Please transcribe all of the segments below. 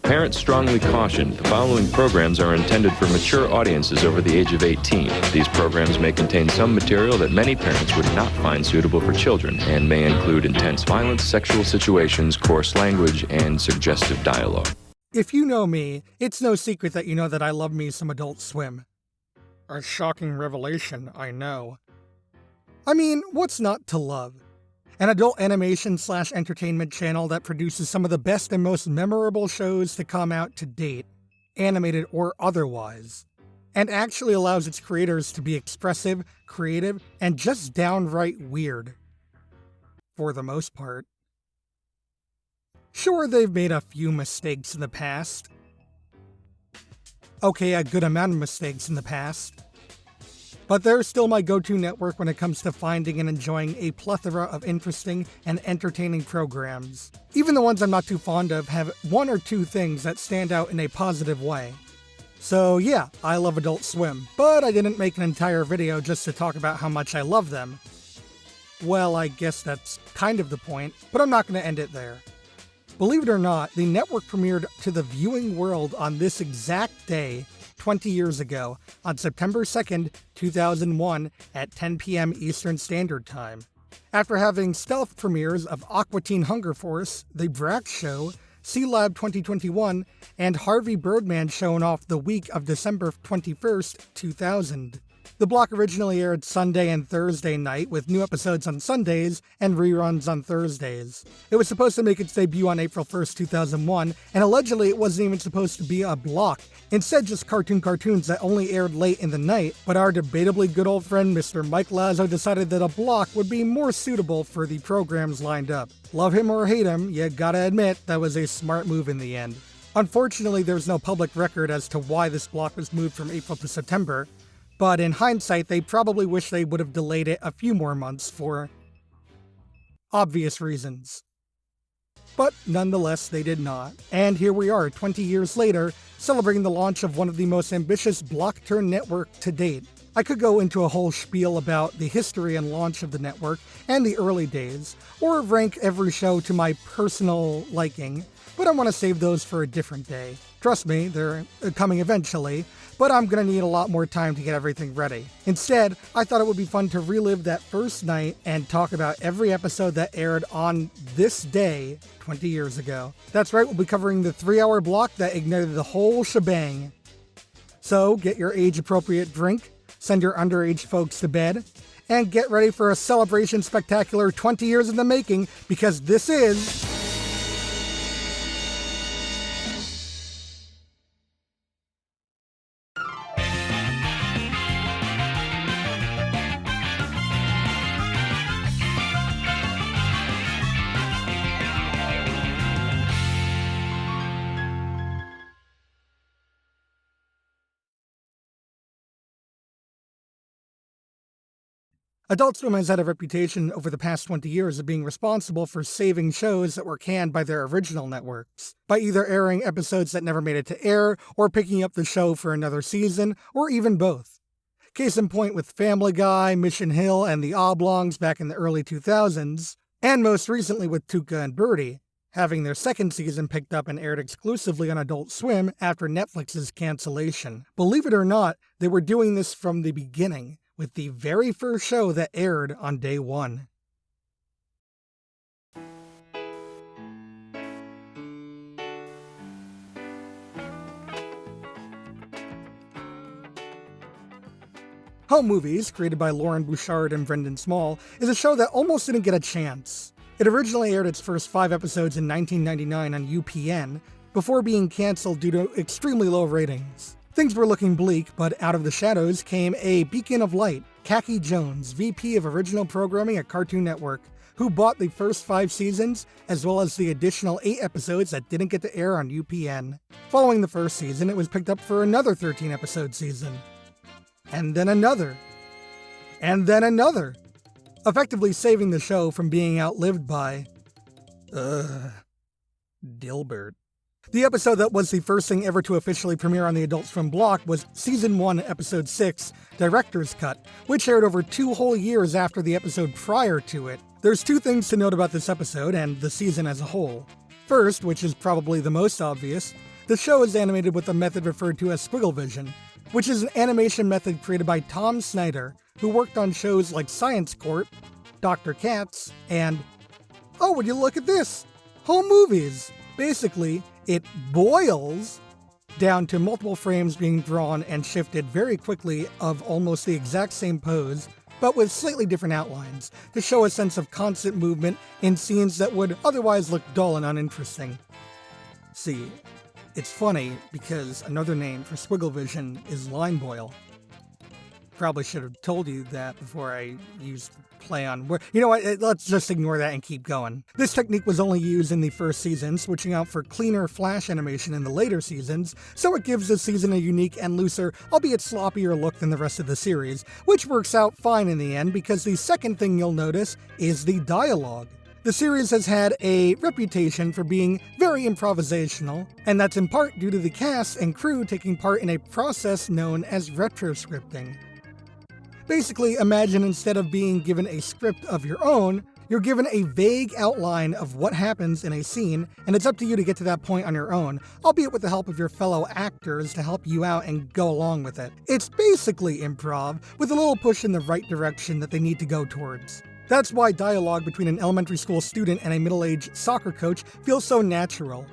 Parents strongly caution the following programs are intended for mature audiences over the age of 18. These programs may contain some material that many parents would not find suitable for children and may include intense violence, sexual situations, coarse language, and suggestive dialogue. If you know me, it's no secret that you know that I love me some Adult Swim. A shocking revelation, I know. I mean, what's not to love? An adult animation/entertainment channel that produces some of the best and most memorable shows to come out to date, animated or otherwise, and actually allows its creators to be expressive, creative, and just downright weird. For the most part. Sure, they've made a few mistakes in the past. Okay, a good amount of mistakes in the past. But they're still my go-to network when it comes to finding and enjoying a plethora of interesting and entertaining programs. Even the ones I'm not too fond of have one or two things that stand out in a positive way. So yeah, I love Adult Swim, but I didn't make an entire video just to talk about how much I love them. Well, I guess that's kind of the point, but I'm not going to end it there. Believe it or not, the network premiered to the viewing world on this exact day, 20 years ago, on September 2nd, 2001, at 10 p.m. Eastern Standard Time. After having stealth premieres of Aqua Teen Hunger Force, The Brak Show, C-Lab 2021, and Harvey Birdman shown off the week of December 21st, 2000. The block originally aired Sunday and Thursday night, with new episodes on Sundays and reruns on Thursdays. It was supposed to make its debut on April 1st, 2001, and allegedly it wasn't even supposed to be a block, instead just cartoons that only aired late in the night, but our debatably good old friend Mr. Mike Lazo decided that a block would be more suitable for the programs lined up. Love him or hate him, you gotta admit that was a smart move in the end. Unfortunately, there's no public record as to why this block was moved from April to September, but in hindsight, they probably wish they would have delayed it a few more months for obvious reasons. But nonetheless, they did not. And here we are, 20 years later, celebrating the launch of one of the most ambitious block-turn network to date. I could go into a whole spiel about the history and launch of the network and the early days, or rank every show to my personal liking, but I want to save those for a different day. Trust me, they're coming eventually, but I'm gonna need a lot more time to get everything ready. Instead, I thought it would be fun to relive that first night and talk about every episode that aired on this day 20 years ago. That's right, we'll be covering the 3-hour block that ignited the whole shebang. So get your age-appropriate drink, send your underage folks to bed, and get ready for a celebration spectacular 20 years in the making, because this is... Adult Swim has had a reputation over the past 20 years of being responsible for saving shows that were canned by their original networks, by either airing episodes that never made it to air, or picking up the show for another season, or even both. Case in point with Family Guy, Mission Hill, and The Oblongs back in the early 2000s, and most recently with Tuca and Birdie, having their second season picked up and aired exclusively on Adult Swim after Netflix's cancellation. Believe it or not, they were doing this from the beginning, with the very first show that aired on day one. Home Movies, created by Lauren Bouchard and Brendan Small, is a show that almost didn't get a chance. It originally aired its first 5 episodes in 1999 on UPN, before being cancelled due to extremely low ratings. Things were looking bleak, but out of the shadows came a beacon of light, Khaki Jones, VP of Original Programming at Cartoon Network, who bought the first 5 seasons, as well as the additional 8 episodes that didn't get to air on UPN. Following the first season, it was picked up for another 13-episode season. And then another. And then another. Effectively saving the show from being outlived by... Dilbert. The episode that was the first thing ever to officially premiere on the Adult Swim block was Season 1, Episode 6, Director's Cut, which aired over 2 whole years after the episode prior to it. There's 2 things to note about this episode and the season as a whole. First, which is probably the most obvious, The show is animated with a method referred to as squiggle vision, which is an animation method created by Tom Snyder, who worked on shows like Science Court, Dr. Katz, and, oh, would you look at this? Home movies! Basically, it boils down to multiple frames being drawn and shifted very quickly of almost the exact same pose, but with slightly different outlines, to show a sense of constant movement in scenes that would otherwise look dull and uninteresting. See, it's funny because another name for squiggle vision is line boil. Probably should have told you that before I used play on word. You know what, let's just ignore that and keep going. This technique was only used in the first season, switching out for cleaner flash animation in the later seasons, so it gives this season a unique and looser, albeit sloppier look than the rest of the series, which works out fine in the end because the second thing you'll notice is the dialogue. The series has had a reputation for being very improvisational, and that's in part due to the cast and crew taking part in a process known as retroscripting. Basically, imagine instead of being given a script of your own, you're given a vague outline of what happens in a scene, and it's up to you to get to that point on your own, albeit with the help of your fellow actors to help you out and go along with it. It's basically improv, with a little push in the right direction that they need to go towards. That's why dialogue between an elementary school student and a middle-aged soccer coach feels so natural.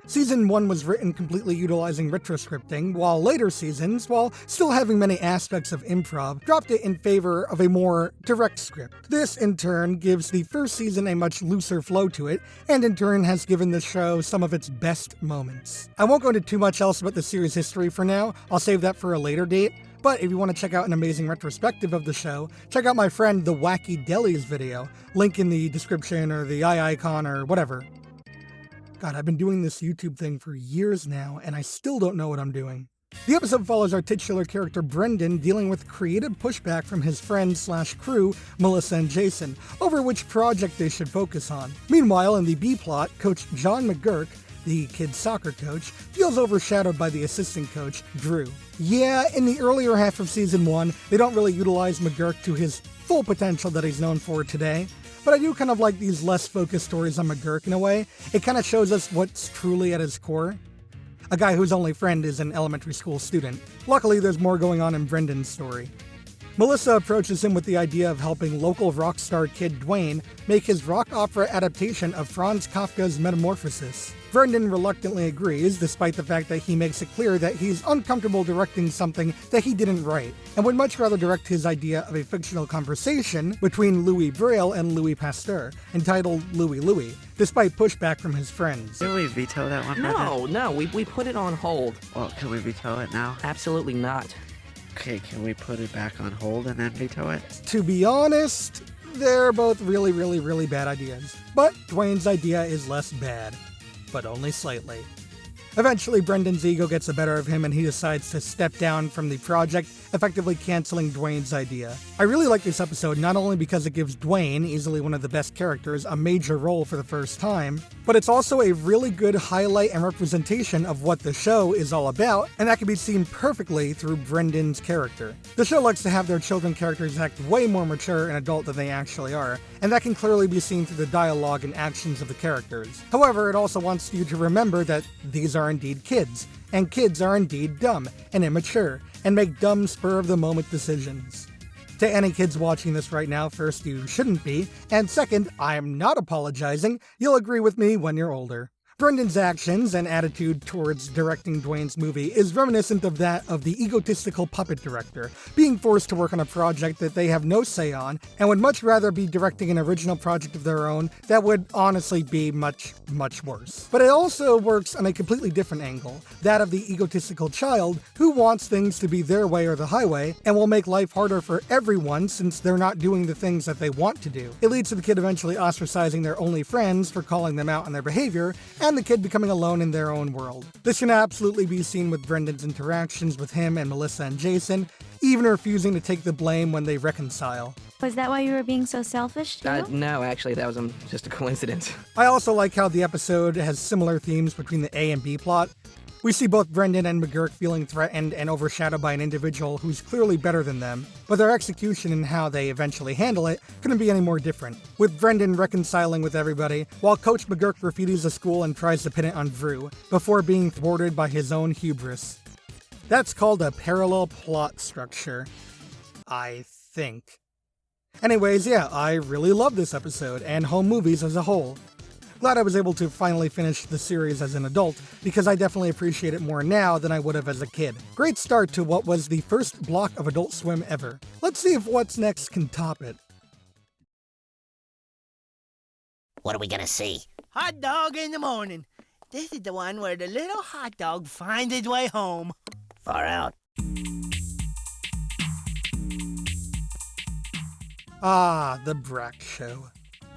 Season 1 was written completely utilizing retroscripting, while later seasons, while still having many aspects of improv, dropped it in favor of a more direct script. This, in turn, gives the first season a much looser flow to it, and in turn has given the show some of its best moments. I won't go into too much else about the series' history for now, I'll save that for a later date, but if you want to check out an amazing retrospective of the show, check out my friend The Wacky Delis video, link in the description or the eye icon or whatever. God, I've been doing this YouTube thing for years now, and I still don't know what I'm doing. The episode follows our titular character Brendan dealing with creative pushback from his friends/crew, Melissa and Jason, over which project they should focus on. Meanwhile, in the B-plot, Coach John McGurk, the kid's soccer coach, feels overshadowed by the assistant coach, Drew. Yeah, in the earlier half of Season 1, they don't really utilize McGurk to his full potential that he's known for today, but I do kind of like these less focused stories on McGurk in a way. It kind of shows us what's truly at his core. A guy whose only friend is an elementary school student. Luckily, there's more going on in Brendan's story. Melissa approaches him with the idea of helping local rock star kid Dwayne make his rock opera adaptation of Franz Kafka's Metamorphosis. Brendan reluctantly agrees, despite the fact that he makes it clear that he's uncomfortable directing something that he didn't write, and would much rather direct his idea of a fictional conversation between Louis Braille and Louis Pasteur, entitled Louis Louis, despite pushback from his friends. Did we veto that one? No, we put it on hold. Well, can we veto it now? Absolutely not. Okay, can we put it back on hold and then veto it? To be honest, they're both really, really, really bad ideas. But Dwayne's idea is less bad, but only slightly. Eventually, Brendan's ego gets the better of him and he decides to step down from the project, effectively canceling Dwayne's idea. I really like this episode not only because it gives Dwayne, easily one of the best characters, a major role for the first time, but it's also a really good highlight and representation of what the show is all about, and that can be seen perfectly through Brendan's character. The show likes to have their children characters act way more mature and adult than they actually are, and that can clearly be seen through the dialogue and actions of the characters. However, it also wants you to remember that these are indeed kids, and kids are indeed dumb and immature, and make dumb spur-of-the-moment decisions. To any kids watching this right now, first, you shouldn't be, and second, I'm not apologizing, you'll agree with me when you're older. Brendan's actions and attitude towards directing Dwayne's movie is reminiscent of that of the egotistical puppet director, being forced to work on a project that they have no say on, and would much rather be directing an original project of their own that would honestly be much, much worse. But it also works on a completely different angle, that of the egotistical child who wants things to be their way or the highway, and will make life harder for everyone since they're not doing the things that they want to do. It leads to the kid eventually ostracizing their only friends for calling them out on their behavior, and the kid becoming alone in their own world. This can absolutely be seen with Brendan's interactions with him and Melissa and Jason, even refusing to take the blame when they reconcile. Was that why you were being so selfish, too? No, actually, that was just a coincidence. I also like how the episode has similar themes between the A and B plot. We see both Brendan and McGurk feeling threatened and overshadowed by an individual who's clearly better than them, but their execution and how they eventually handle it couldn't be any more different, with Brendan reconciling with everybody, while Coach McGurk graffitis the school and tries to pin it on Drew, before being thwarted by his own hubris. That's called a parallel plot structure, I think. Anyways, yeah, I really love this episode, and home movies as a whole. Glad I was able to finally finish the series as an adult, because I definitely appreciate it more now than I would have as a kid. Great start to what was the first block of Adult Swim ever. Let's see if what's next can top it. What are we gonna see? Hot dog in the morning. This is the one where the little hot dog finds its way home. Far out. Ah, the Brack Show.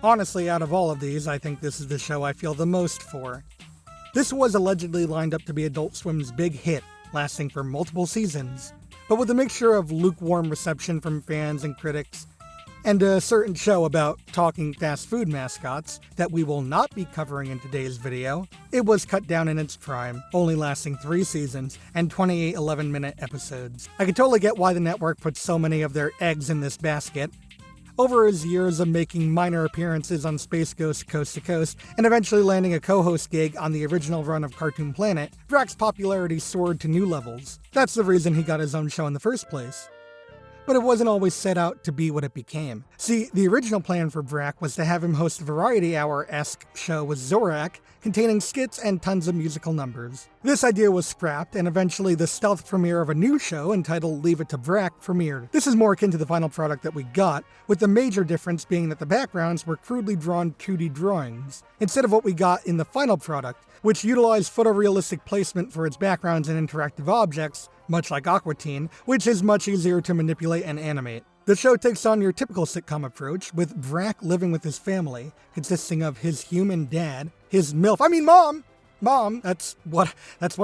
Honestly, out of all of these, I think this is the show I feel the most for. This was allegedly lined up to be Adult Swim's big hit, lasting for multiple seasons, but with a mixture of lukewarm reception from fans and critics, and a certain show about talking fast food mascots that we will not be covering in today's video, it was cut down in its prime, only lasting 3 seasons and 28 11-minute episodes. I could totally get why the network put so many of their eggs in this basket. Over his years of making minor appearances on Space Ghost Coast to Coast, and eventually landing a co-host gig on the original run of Cartoon Planet, Brack's popularity soared to new levels. That's the reason he got his own show in the first place. But it wasn't always set out to be what it became. See, the original plan for Brack was to have him host a Variety Hour-esque show with Zorak, containing skits and tons of musical numbers. This idea was scrapped, and eventually the stealth premiere of a new show entitled Leave It to Brack premiered. This is more akin to the final product that we got, with the major difference being that the backgrounds were crudely drawn 2D drawings, instead of what we got in the final product, which utilized photorealistic placement for its backgrounds and interactive objects, much like Aqua Teen, which is much easier to manipulate and animate. The show takes on your typical sitcom approach, with Brack living with his family, consisting of his human dad, his mom, that's what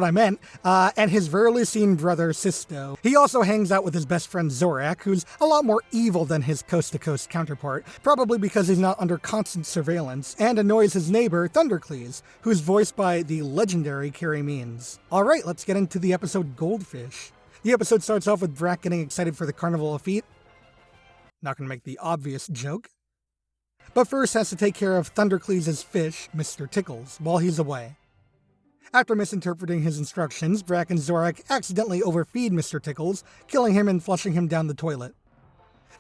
I meant, and his rarely seen brother Sisto. He also hangs out with his best friend Zorak, who's a lot more evil than his coast-to-coast counterpart, probably because he's not under constant surveillance, and annoys his neighbor Thundercleese, who's voiced by the legendary Carrie Means. Alright, let's get into the episode Goldfish. The episode starts off with Brack getting excited for the Carnival of Feet. Not gonna make the obvious joke. But first has to take care of Thundercleese's fish, Mr. Tickles, while he's away. After misinterpreting his instructions, Brack and Zorak accidentally overfeed Mr. Tickles, killing him and flushing him down the toilet.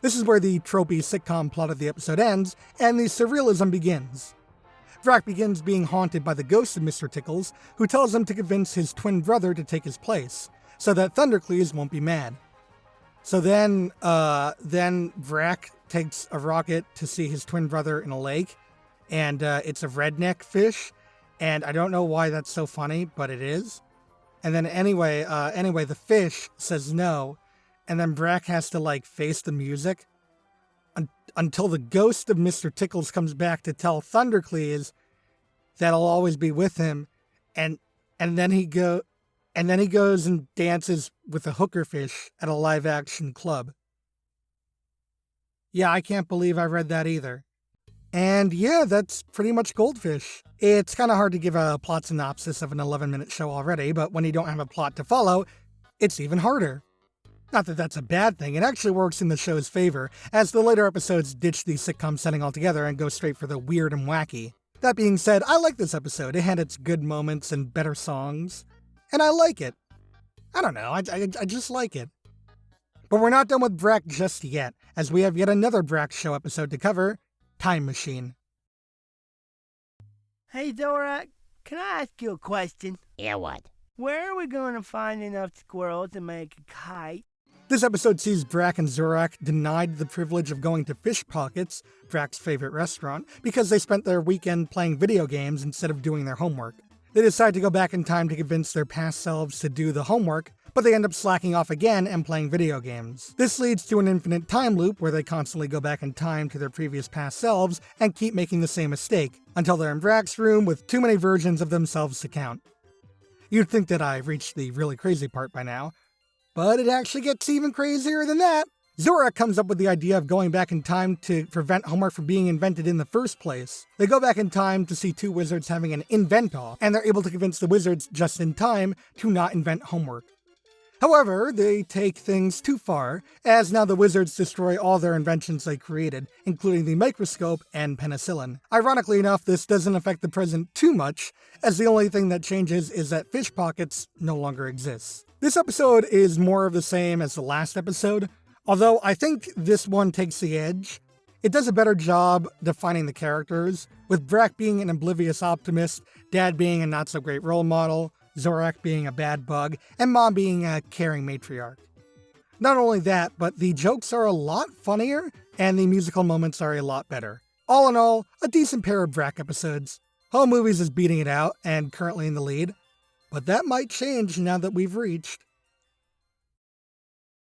This is where the tropey sitcom plot of the episode ends, and the surrealism begins. Brack begins being haunted by the ghost of Mr. Tickles, who tells him to convince his twin brother to take his place, so that Thundercleese won't be mad. So then Brack takes a rocket to see his twin brother in a lake, and it's a redneck fish, and I don't know why that's so funny, but it is. And then anyway, the fish says no, and then Brack has to face the music until the ghost of Mr. Tickles comes back to tell Thundercleese that I'll always be with him, and then he goes and dances with a hooker fish at a live-action club. Yeah, I can't believe I read that either. And yeah, that's pretty much Goldfish. It's kind of hard to give a plot synopsis of an 11-minute show already, but when you don't have a plot to follow, it's even harder. Not that that's a bad thing, it actually works in the show's favor, as the later episodes ditch the sitcom setting altogether and go straight for the weird and wacky. That being said, I like this episode. It had its good moments and better songs. And I like it. I don't know, I just like it. But we're not done with Brack just yet, as we have yet another Brack Show episode to cover, Time Machine. Hey, Zorak, can I ask you a question? Yeah, what? Where are we going to find enough squirrels to make a kite? This episode sees Brack and Zorak denied the privilege of going to Fish Pockets, Brack's favorite restaurant, because they spent their weekend playing video games instead of doing their homework. They decide to go back in time to convince their past selves to do the homework, but they end up slacking off again and playing video games. This leads to an infinite time loop where they constantly go back in time to their previous past selves and keep making the same mistake, until they're in Brack's room with too many versions of themselves to count. You'd think that I've reached the really crazy part by now, but it actually gets even crazier than that. Zorak comes up with the idea of going back in time to prevent homework from being invented in the first place. They go back in time to see two wizards having an invent-off, and they're able to convince the wizards just in time to not invent homework. However, they take things too far, as now the wizards destroy all their inventions they created, including the microscope and penicillin. Ironically enough, this doesn't affect the present too much, as the only thing that changes is that fish pockets no longer exist. This episode is more of the same as the last episode, although I think this one takes the edge. It does a better job defining the characters, with Brack being an oblivious optimist, Dad being a not-so-great role model, Zorak being a bad bug, and Mom being a caring matriarch. Not only that, but the jokes are a lot funnier, and the musical moments are a lot better. All in all, a decent pair of Brack episodes. Home Movies is beating it out, and currently in the lead, but that might change now that we've reached.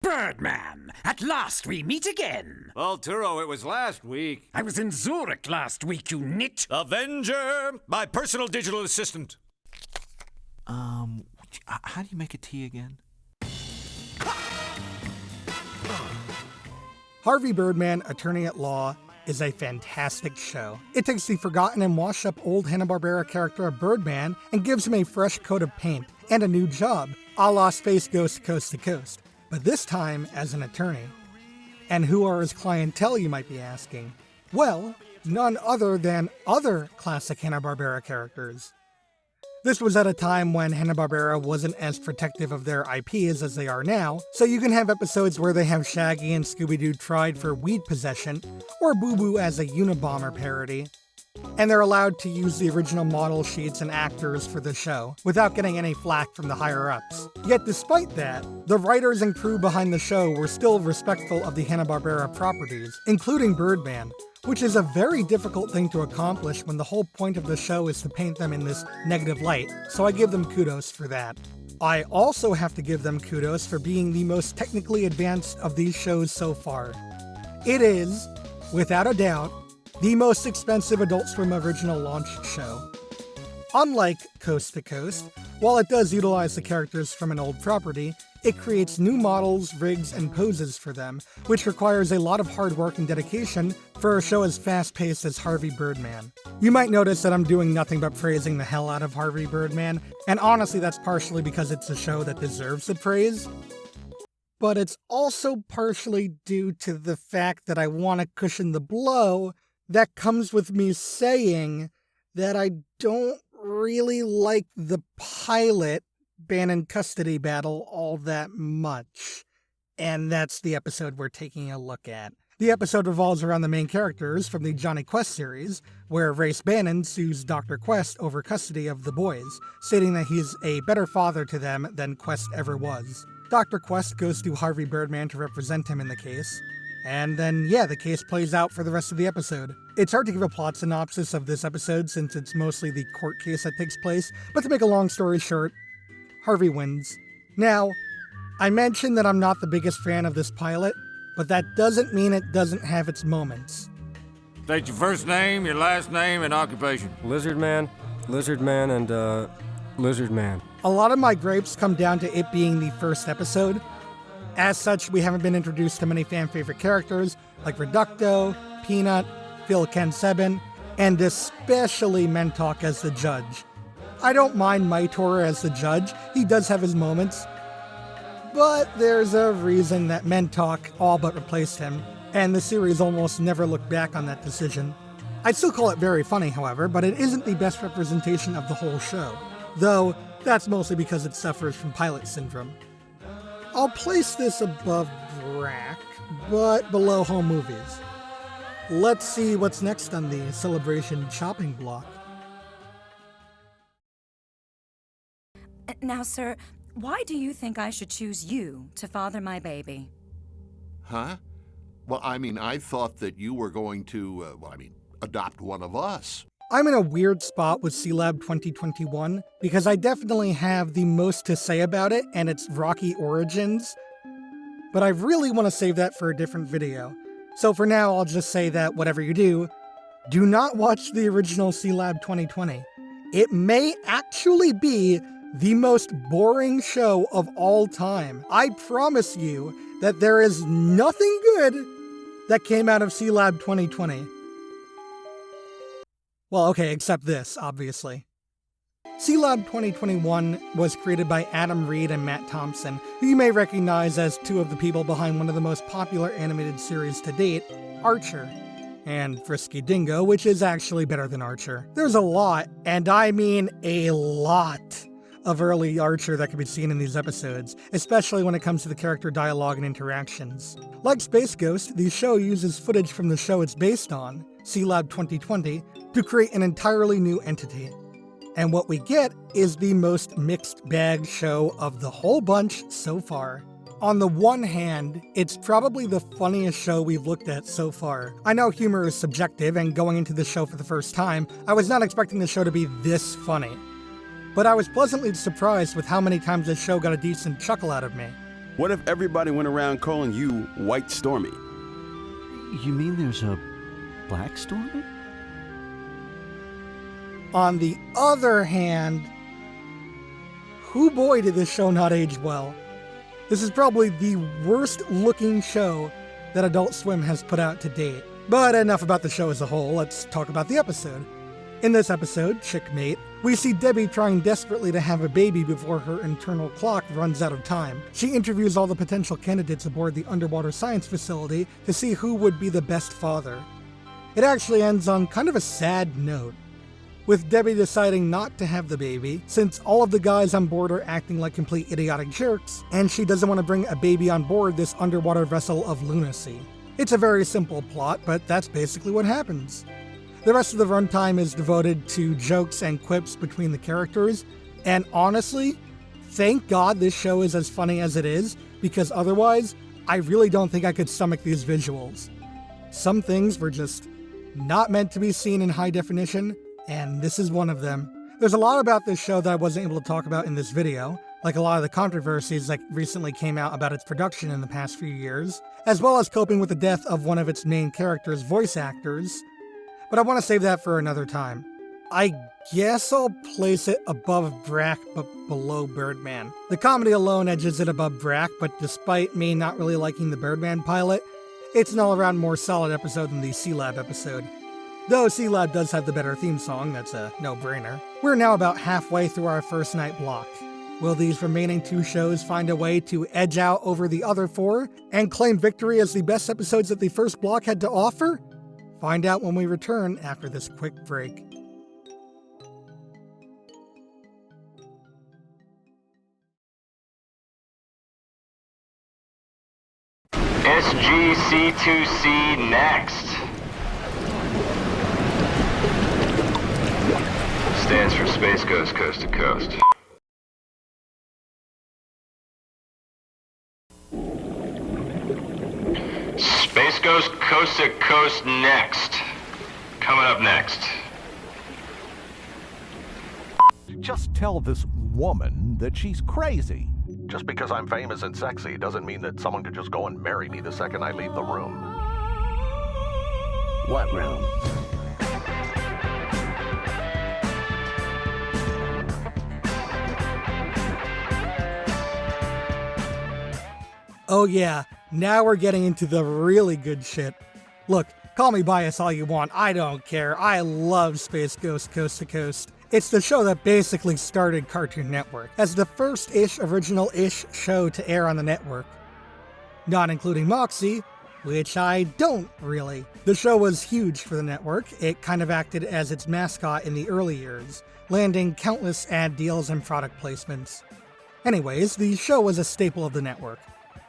Birdman, at last we meet again. Arturo, it was last week. I was in Zurich last week, you nit. Avenger, my personal digital assistant. How do you make a tea again? Harvey Birdman, Attorney at Law, is a fantastic show. It takes the forgotten and washed-up old Hanna-Barbera character of Birdman and gives him a fresh coat of paint and a new job, a la Space Ghost Coast to Coast, but this time as an attorney. And who are his clientele, you might be asking? Well, none other than other classic Hanna-Barbera characters. This was at a time when Hanna-Barbera wasn't as protective of their IPs as they are now, so you can have episodes where they have Shaggy and Scooby-Doo tried for weed possession, or Boo Boo as a Unabomber parody. And they're allowed to use the original model sheets and actors for the show, without getting any flack from the higher-ups. Yet despite that, the writers and crew behind the show were still respectful of the Hanna-Barbera properties, including Birdman, which is a very difficult thing to accomplish when the whole point of the show is to paint them in this negative light, so I give them kudos for that. I also have to give them kudos for being the most technically advanced of these shows so far. It is, without a doubt, the most expensive Adult Swim original launch show. Unlike Coast to Coast, while it does utilize the characters from an old property, it creates new models, rigs, and poses for them, which requires a lot of hard work and dedication for a show as fast-paced as Harvey Birdman. You might notice that I'm doing nothing but praising the hell out of Harvey Birdman, and honestly that's partially because it's a show that deserves the praise, but it's also partially due to the fact that I want to cushion the blow that comes with me saying that I don't really like the pilot Bannon custody battle all that much. And that's the episode we're taking a look at. The episode revolves around the main characters from the Johnny Quest series, where Race Bannon sues Dr. Quest over custody of the boys, stating that he's a better father to them than Quest ever was. Dr. Quest goes to Harvey Birdman to represent him in the case, and then, the case plays out for the rest of the episode. It's hard to give a plot synopsis of this episode since it's mostly the court case that takes place, but to make a long story short, Harvey wins. Now, I mentioned that I'm not the biggest fan of this pilot, but that doesn't mean it doesn't have its moments. State your first name, your last name, and occupation. Lizard Man, and Lizard Man. A lot of my gripes come down to it being the first episode. As such, we haven't been introduced to many fan-favorite characters like Reducto, Peanut, Phil Kensebin, and especially Mentalk as the judge. I don't mind Maitor as the judge, he does have his moments, but there's a reason that Mentalk all but replaced him, and the series almost never looked back on that decision. I'd still call it very funny, however, but it isn't the best representation of the whole show, though that's mostly because it suffers from pilot syndrome. I'll place this above Brack, but below Home Movies. Let's see what's next on the Celebration chopping block. Now, sir, why do you think I should choose you to father my baby? Huh? Well, I thought that you were going to, adopt one of us. I'm in a weird spot with C-Lab 2021 because I definitely have the most to say about it and its rocky origins, but I really want to save that for a different video. So for now, I'll just say that whatever you do not watch the original C-Lab 2020. It may actually be the most boring show of all time. I promise you that there is nothing good that came out of C-Lab 2020. Well, okay, except this, obviously. C-Lab 2021 was created by Adam Reed and Matt Thompson, who you may recognize as two of the people behind one of the most popular animated series to date, Archer, and Frisky Dingo, which is actually better than Archer. There's a lot, and I mean a lot, of early Archer that can be seen in these episodes, especially when it comes to the character dialogue and interactions. Like Space Ghost, the show uses footage from the show it's based on, C-Lab 2020, to create an entirely new entity. And what we get is the most mixed bag show of the whole bunch so far. On the one hand, it's probably the funniest show we've looked at so far. I know humor is subjective, and going into the show for the first time, I was not expecting the show to be this funny. But I was pleasantly surprised with how many times this show got a decent chuckle out of me. What if everybody went around calling you White Stormy? You mean there's a Black Stormy? On the other hand, whoo boy did this show not age well. This is probably the worst looking show that Adult Swim has put out to date. But enough about the show as a whole, let's talk about the episode. In this episode, Chickmate, we see Debbie trying desperately to have a baby before her internal clock runs out of time. She interviews all the potential candidates aboard the underwater science facility to see who would be the best father. It actually ends on kind of a sad note, with Debbie deciding not to have the baby, since all of the guys on board are acting like complete idiotic jerks, and she doesn't want to bring a baby on board this underwater vessel of lunacy. It's a very simple plot, but that's basically what happens. The rest of the runtime is devoted to jokes and quips between the characters, and honestly, thank God this show is as funny as it is, because otherwise, I really don't think I could stomach these visuals. Some things were just not meant to be seen in high definition, and this is one of them. There's a lot about this show that I wasn't able to talk about in this video, like a lot of the controversies that recently came out about its production in the past few years, as well as coping with the death of one of its main character's voice actors, but I want to save that for another time. I guess I'll place it above Brack but below Birdman. The comedy alone edges it above Brack, but despite me not really liking the Birdman pilot, it's an all-around more solid episode than the C-Lab episode. Though C-Lab does have the better theme song, that's a no-brainer. We're now about halfway through our first night block. Will these remaining two shows find a way to edge out over the other four and claim victory as the best episodes that the first block had to offer? Find out when we return after this quick break. SGC2C next. Stands for Space Ghost Coast to Coast. Space Ghost Coast to Coast next. Coming up next. Just tell this woman that she's crazy. Just because I'm famous and sexy doesn't mean that someone could just go and marry me the second I leave the room. What room? Oh yeah, now we're getting into the really good shit. Look, call me biased all you want, I don't care. I love Space Ghost Coast to Coast. It's the show that basically started Cartoon Network, as the first-ish original-ish show to air on the network. Not including Moxie, which I don't really. The show was huge for the network. It kind of acted as its mascot in the early years, landing countless ad deals and product placements. Anyways, the show was a staple of the network.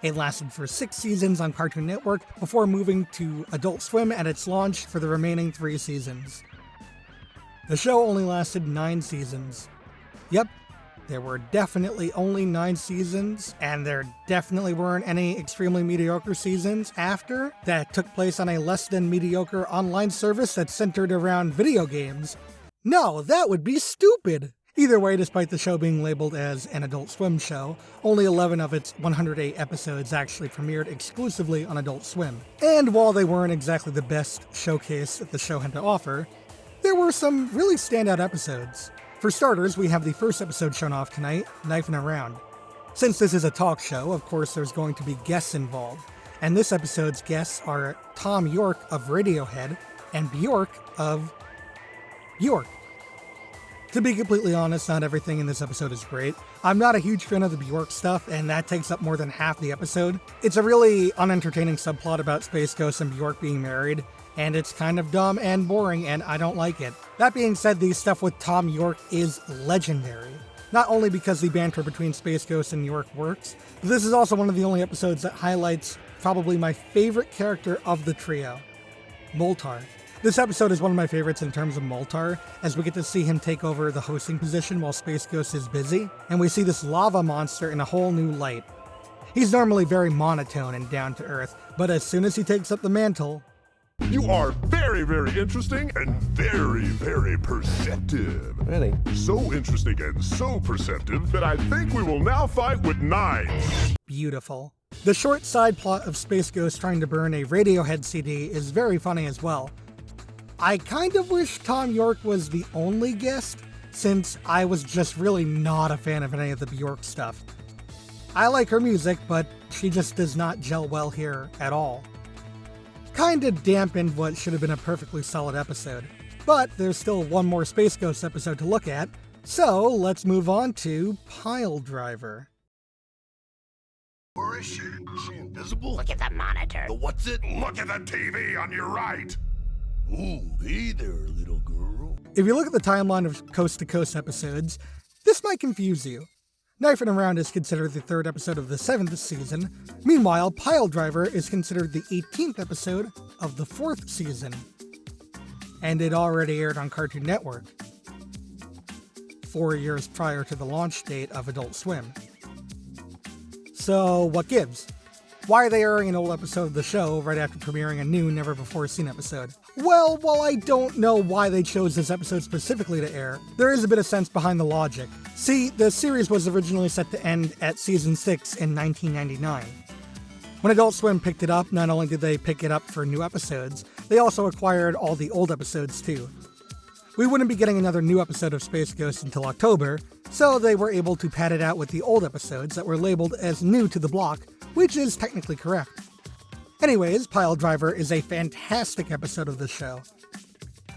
It lasted for 6 seasons on Cartoon Network before moving to Adult Swim at its launch for the remaining 3 seasons. The show only lasted 9 seasons. Yep, there were definitely only 9 seasons, and there definitely weren't any extremely mediocre seasons after that took place on a less than mediocre online service that centered around video games. No, that would be stupid! Either way, despite the show being labeled as an Adult Swim show, only 11 of its 108 episodes actually premiered exclusively on Adult Swim. And while they weren't exactly the best showcase that the show had to offer, there were some really standout episodes. For starters, we have the first episode shown off tonight, Knifing Around. Since this is a talk show, of course there's going to be guests involved, and this episode's guests are Tom York of Radiohead and Bjork of Bjork. To be completely honest, not everything in this episode is great. I'm not a huge fan of the Bjork stuff, and that takes up more than half the episode. It's a really unentertaining subplot about Space Ghost and Bjork being married, and it's kind of dumb and boring, and I don't like it. That being said, the stuff with Tom York is legendary. Not only because the banter between Space Ghost and York works, but this is also one of the only episodes that highlights probably my favorite character of the trio, Moltar. This episode is one of my favorites in terms of Moltar, as we get to see him take over the hosting position while Space Ghost is busy, and we see this lava monster in a whole new light. He's normally very monotone and down to earth, but as soon as he takes up the mantle... You are very, very interesting and very, very perceptive. Really? So interesting and so perceptive that I think we will now fight with knives. Beautiful. The short side plot of Space Ghost trying to burn a Radiohead CD is very funny as well. I kind of wish Tom York was the only guest, since I was just really not a fan of any of the Bjork stuff. I like her music, but she just does not gel well here at all. Kinda dampened what should have been a perfectly solid episode. But there's still one more Space Ghost episode to look at, so let's move on to Pile Driver. Where is she? Is she invisible? Look at the monitor. What's it? Look at the TV on your right. Ooh, hey there, little girl. If you look at the timeline of Coast to Coast episodes, this might confuse you. Knifing Around is considered the third episode of the 7th season. Meanwhile, Pile Driver is considered the 18th episode of the 4th season. And it already aired on Cartoon Network, 4 years prior to the launch date of Adult Swim. So, what gives? Why are they airing an old episode of the show right after premiering a new, never-before-seen episode? Well, while I don't know why they chose this episode specifically to air, there is a bit of sense behind the logic. See, the series was originally set to end at Season 6 in 1999. When Adult Swim picked it up, not only did they pick it up for new episodes, they also acquired all the old episodes too. We wouldn't be getting another new episode of Space Ghost until October, so they were able to pad it out with the old episodes that were labeled as new to the block, which is technically correct. Anyways, Pile Driver is a fantastic episode of the show.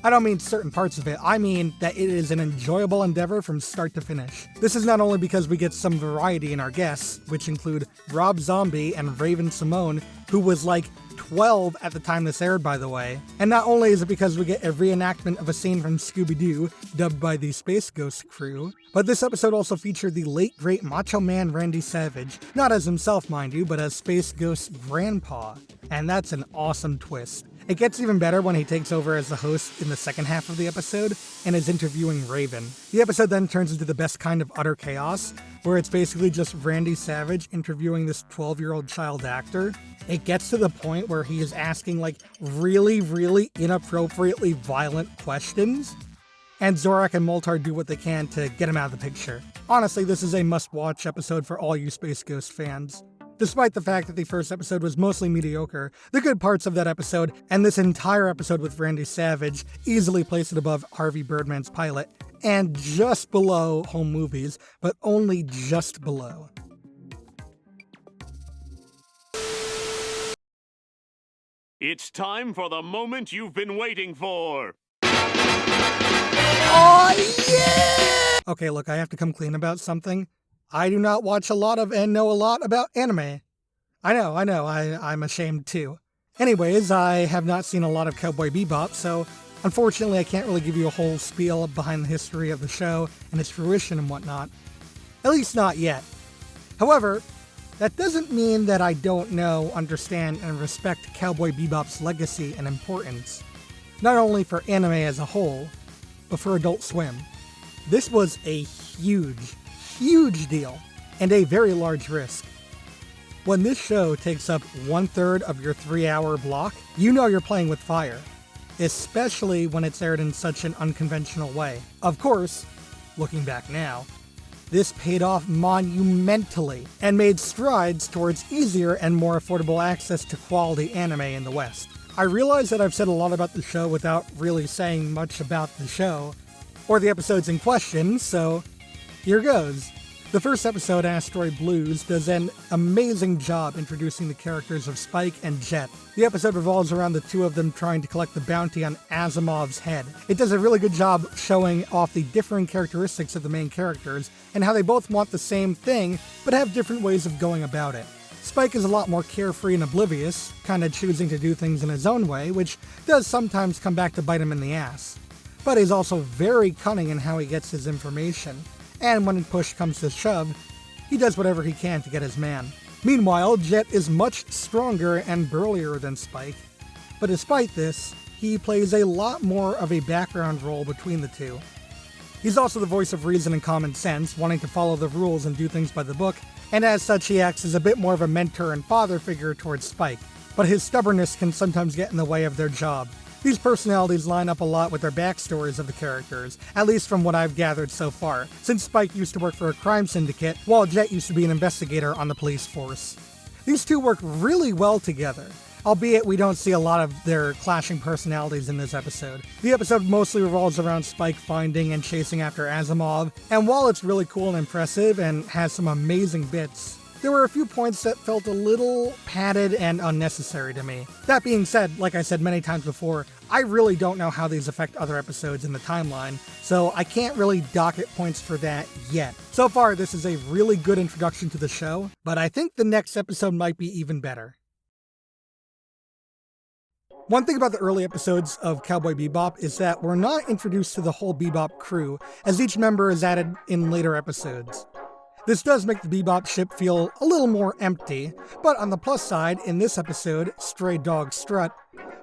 I don't mean certain parts of it, I mean that it is an enjoyable endeavor from start to finish. This is not only because we get some variety in our guests, which include Rob Zombie and Raven Simone, who was like 12 at the time this aired, by the way. And not only is it because we get a reenactment of a scene from Scooby-Doo, dubbed by the Space Ghost crew, but this episode also featured the late great Macho Man Randy Savage, not as himself, mind you, but as Space Ghost's grandpa. And that's an awesome twist. It gets even better when he takes over as the host in the second half of the episode and is interviewing Raven. The episode then turns into the best kind of utter chaos, where it's basically just Randy Savage interviewing this 12-year-old child actor. It gets to the point where he is asking like really, really inappropriately violent questions, and Zorak and Moltar do what they can to get him out of the picture. Honestly, this is a must-watch episode for all you Space Ghost fans. Despite the fact that the first episode was mostly mediocre, the good parts of that episode, and this entire episode with Randy Savage, easily place it above Harvey Birdman's pilot, and just below Home Movies, but only just below. It's time for the moment you've been waiting for. Oh, yeah! Okay, look, I have to come clean about something. I do not watch a lot of and know a lot about anime. I know, I'm ashamed too. Anyways, I have not seen a lot of Cowboy Bebop, so unfortunately I can't really give you a whole spiel behind the history of the show and its fruition and whatnot. At least not yet. However, that doesn't mean that I don't know, understand, and respect Cowboy Bebop's legacy and importance, not only for anime as a whole, but for Adult Swim. This was a huge deal, and a very large risk. When this show takes up 1/3 of your 3-hour block, you know you're playing with fire, especially when it's aired in such an unconventional way. Of course, looking back now, this paid off monumentally and made strides towards easier and more affordable access to quality anime in the West. I realize that I've said a lot about the show without really saying much about the show, or the episodes in question, so here goes. The first episode, Asteroid Blues, does an amazing job introducing the characters of Spike and Jet. The episode revolves around the two of them trying to collect the bounty on Asimov's head. It does a really good job showing off the differing characteristics of the main characters and how they both want the same thing, but have different ways of going about it. Spike is a lot more carefree and oblivious, kind of choosing to do things in his own way, which does sometimes come back to bite him in the ass. But he's also very cunning in how he gets his information. And when push comes to shove, he does whatever he can to get his man. Meanwhile, Jet is much stronger and burlier than Spike, but despite this, he plays a lot more of a background role between the two. He's also the voice of reason and common sense, wanting to follow the rules and do things by the book, and as such he acts as a bit more of a mentor and father figure towards Spike, but his stubbornness can sometimes get in the way of their job. These personalities line up a lot with their backstories of the characters, at least from what I've gathered so far, since Spike used to work for a crime syndicate, while Jet used to be an investigator on the police force. These two work really well together, albeit we don't see a lot of their clashing personalities in this episode. The episode mostly revolves around Spike finding and chasing after Asimov, and while it's really cool and impressive and has some amazing bits, there were a few points that felt a little padded and unnecessary to me. That being said, like I said many times before, I really don't know how these affect other episodes in the timeline, so I can't really docket points for that yet. So far, this is a really good introduction to the show, but I think the next episode might be even better. One thing about the early episodes of Cowboy Bebop is that we're not introduced to the whole Bebop crew, as each member is added in later episodes. This does make the Bebop ship feel a little more empty, but on the plus side, in this episode, Stray Dog Strut,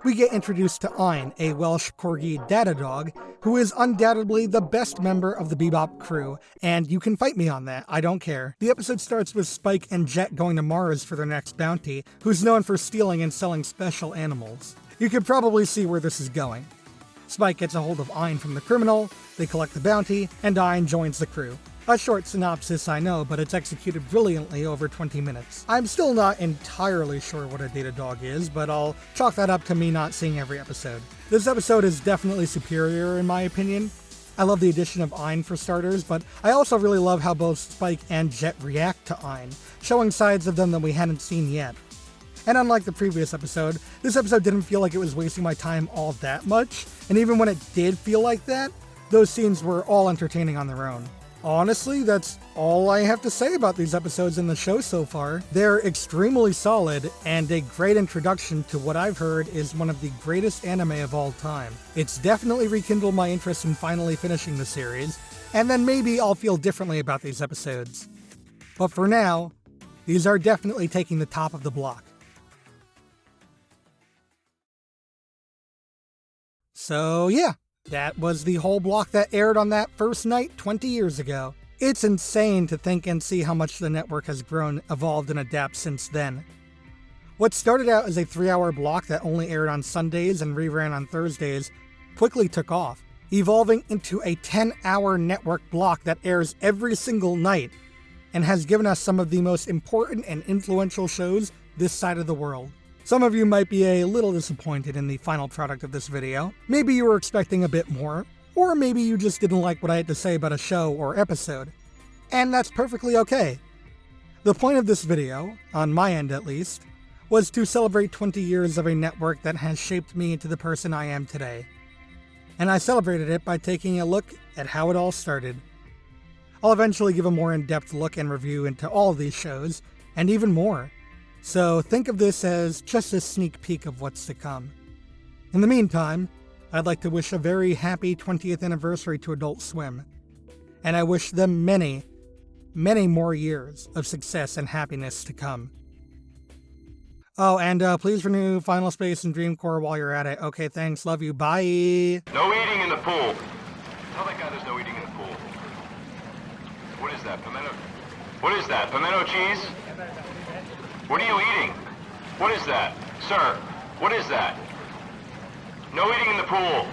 we get introduced to Ein, a Welsh Corgi data dog, who is undoubtedly the best member of the Bebop crew, and you can fight me on that, I don't care. The episode starts with Spike and Jet going to Mars for their next bounty, who's known for stealing and selling special animals. You can probably see where this is going. Spike gets a hold of Ein from the criminal, they collect the bounty, and Ein joins the crew. A short synopsis, I know, but it's executed brilliantly over 20 minutes. I'm still not entirely sure what a data dog is, but I'll chalk that up to me not seeing every episode. This episode is definitely superior in my opinion. I love the addition of Ein for starters, but I also really love how both Spike and Jet react to Ein, showing sides of them that we hadn't seen yet. And unlike the previous episode, this episode didn't feel like it was wasting my time all that much, and even when it did feel like that, those scenes were all entertaining on their own. Honestly, that's all I have to say about these episodes in the show so far. They're extremely solid, and a great introduction to what I've heard is one of the greatest anime of all time. It's definitely rekindled my interest in finally finishing the series, and then maybe I'll feel differently about these episodes. But for now, these are definitely taking the top of the block. So yeah, that was the whole block that aired on that first night 20 years ago. It's insane to think and see how much the network has grown, evolved, and adapted since then. What started out as a 3-hour block that only aired on Sundays and reran on Thursdays quickly took off, evolving into a 10-hour network block that airs every single night, and has given us some of the most important and influential shows this side of the world. Some of you might be a little disappointed in the final product of this video. Maybe you were expecting a bit more, or maybe you just didn't like what I had to say about a show or episode. And that's perfectly okay. The point of this video, on my end at least, was to celebrate 20 years of a network that has shaped me into the person I am today. And I celebrated it by taking a look at how it all started. I'll eventually give a more in-depth look and review into all of these shows, and even more. So think of this as just a sneak peek of what's to come. In the meantime, I'd like to wish a very happy 20th anniversary to Adult Swim. And I wish them many, many more years of success and happiness to come. Oh, and please renew Final Space and Dreamcore while you're at it. Okay, thanks. Love you. Bye. No eating in the pool. Tell that guy there's no eating in the pool. What is that? Pimento? What is that? Pimento cheese? What are you eating? What is that? Sir, what is that? No eating in the pool.